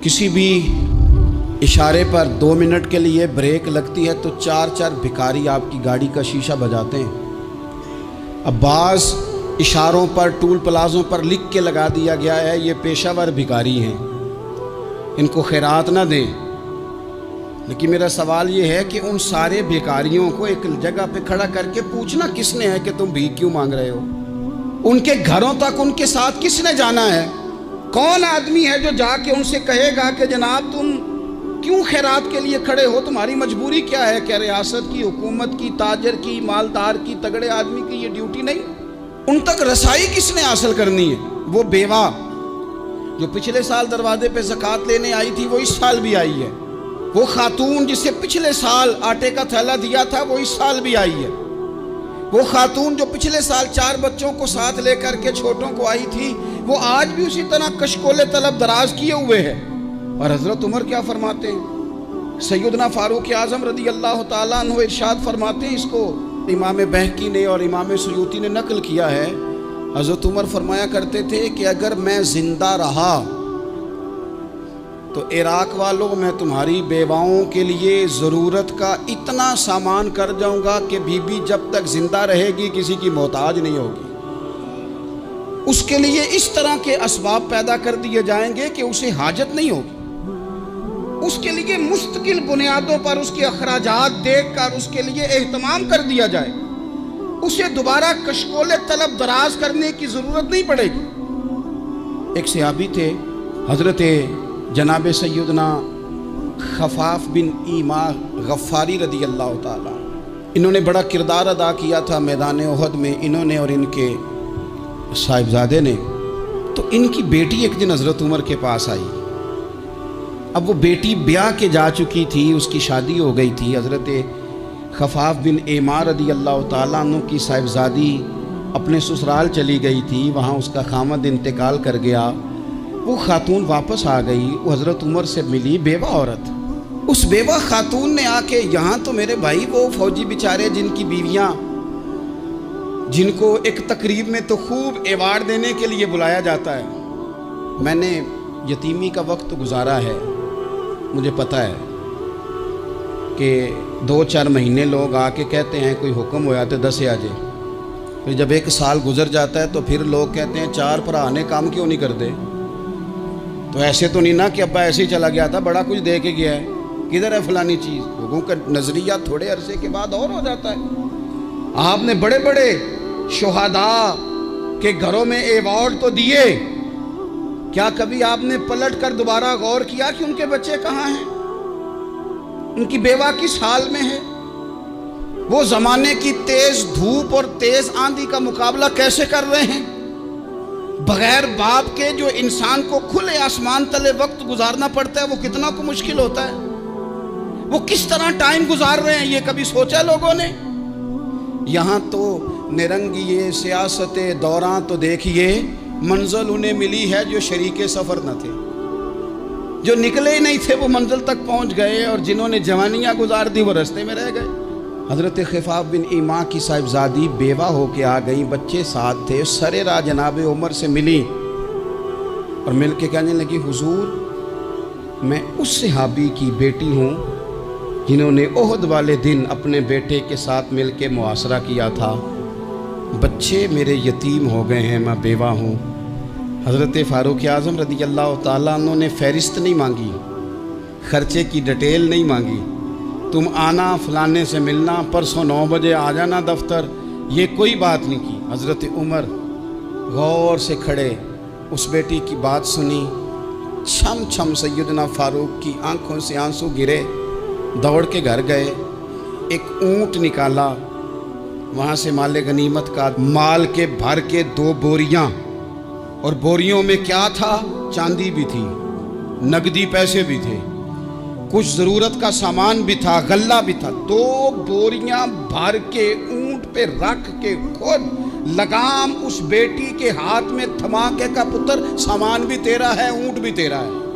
किसी भी इशारे पर 2 मिनट के लिए ब्रेक लगती है तो 4 भिखारी आपकी गाड़ी का शीशा बजाते हैं। अब बाज़ इशारों पर, टूल प्लाज़ों पर लिख के लगा दिया गया है ये पेशावर भिखारी हैं, इनको खैरात ना दें। लेकिन मेरा सवाल ये है कि उन सारे भिखारियों को एक जगह पे खड़ा करके पूछना किसने है कि तुम भीख क्यों मांग रहे हो? उनके घरों तक उनके साथ किसने जाना है? कौन आदमी है जो जाके उनसे कहेगा कि जनाब तुम क्यों खैरात के लिए खड़े हो, तुम्हारी मजबूरी क्या है? क्या रियासत की, हुकूमत की, ताजर की, मालदार की, तगड़े आदमी की ये ड्यूटी नहीं? उन तक रसाई किसने हासिल करनी है? वो बेवा जो पिछले साल दरवाजे पे ज़कात लेने आई थी वो इस साल भी आई है। वो खातून जिसे पिछले साल आटे का थैला दिया था वो इस साल भी आई है। वो खातून जो पिछले साल 4 बच्चों को साथ लेकर के छोटों को आई थी वो आज भी उसी तरह कशकोले तलब दराज किए हुए है। और हज़रत उमर क्या फरमाते हैं? सैयदना फारूक आज़म रज़ी अल्लाह ताला अन्हु इरशाद फरमाते हैं, इसको इमाम बहकी ने और इमाम सुयूती ने नकल किया है। हज़रत उमर फरमाया करते थे कि अगर मैं ज़िंदा रहा तो इराक वालों मैं तुम्हारी बेवाओं के लिए ज़रूरत का इतना सामान कर जाऊंगा कि बीबी जब तक ज़िंदा रहेगी किसी की मोहताज नहीं होगी। उसके लिए इस तरह के असबाब पैदा कर दिए जाएंगे कि उसे हाजत नहीं होगी। उसके लिए मुस्तकिल बुनियादों पर उसके अखराजात देख कर उसके लिए एहतमाम कर दिया जाए। उसे दोबारा कशकोले तलब दराज करने की ज़रूरत नहीं पड़ेगी। एक सहाबी थे हज़रत जनाब सैयदना खफाफ बिन ईमा गफ़ारी रदी अल्लाह ताला। इन्होंने बड़ा किरदार अदा किया था मैदान उहद में, इन्होंने और इनके साहिबजादे ने। तो इनकी बेटी एक दिन हज़रत उमर के पास आई। अब वो बेटी ब्याह के जा चुकी थी, उसकी शादी हो गई थी। हज़रत खफाफ बिन ईमा रदी अल्लाह ताला अन्हु की साहिबजादी अपने ससुराल चली गई थी, वहाँ उसका खामद इंतकाल कर गया। वो खातून वापस आ गई, वो हज़रत उमर से मिली, बेवा औरत। उस बेवा खातून ने आके, यहाँ तो मेरे भाई वो फौजी बेचारे जिनकी बीवियाँ, जिनको एक तकरीब में तो खूब एवार्ड देने के लिए बुलाया जाता है। मैंने यतीमी का वक्त गुजारा है, मुझे पता है कि 2-4 महीने लोग आके कहते हैं कोई हुक्म होया तो 10 आ जाए। फिर जब 1 साल गुजर जाता है तो फिर लोग कहते हैं 4 भरा ने काम क्यों नहीं करते। तो ऐसे तो नहीं ना कि अब्बा ऐसे ही चला गया था, बड़ा कुछ दे के गया है, किधर है फलानी चीज़। लोगों का नज़रिया थोड़े अरसे के बाद और हो जाता है। आपने बड़े बड़े शुहदा के घरों में एवार्ड तो दिए, क्या कभी आपने पलट कर दोबारा गौर किया कि उनके बच्चे कहाँ हैं, उनकी बेवा किस हाल में है? वो ज़माने की तेज़ धूप और तेज़ आंधी का मुकाबला कैसे कर रहे हैं? बगैर बाप के जो इंसान को खुले आसमान तले वक्त गुजारना पड़ता है वो कितना को मुश्किल होता है। वो किस तरह टाइम गुजार रहे हैं ये कभी सोचा लोगों ने? यहाँ तो निरंगी सियासत दौरान तो देखिए मंजिल उन्हें मिली है जो शरीके सफ़र न थे, जो निकले ही नहीं थे वो मंजिल तक पहुँच गए, और जिन्होंने जवानियाँ गुजार दी वो रास्ते में रह गए। हज़रत खफाफ बिन ईमा की साहिबजादी बेवा होके आ गई, बच्चे साथ थे। सरेरा जनाब उमर से मिली और मिल के कहने लगी, हुजूर मैं उस सहाबी की बेटी हूँ जिन्होंने ओहद वाले दिन अपने बेटे के साथ मिल के मुआसरा किया था। बच्चे मेरे यतीम हो गए हैं, मैं बेवा हूँ। हज़रत फारूक आज़म रज़ी अल्लाह ताला अन्हु ने फ़हरिस्त नहीं मांगी, ख़र्चे की डिटेल नहीं मांगी, तुम आना फलाने से मिलना, परसों 9 बजे आ जाना दफ्तर, ये कोई बात नहीं की। हज़रत उमर गौर से खड़े उस बेटी की बात सुनी। छम छम सैयदना फारूक की आंखों से आंसू गिरे, दौड़ के घर गए, एक ऊँट निकाला, वहाँ से माले गनीमत का माल के भर के 2 बोरियाँ, और बोरियों में क्या था? चांदी भी थी, नकदी पैसे भी थे, कुछ ज़रूरत का सामान भी था, गल्ला भी था। 2 बोरियां भर के ऊंट पे रख के खुद लगाम उस बेटी के हाथ में थमा के का पुत्र सामान भी तेरा है, ऊंट भी तेरा है।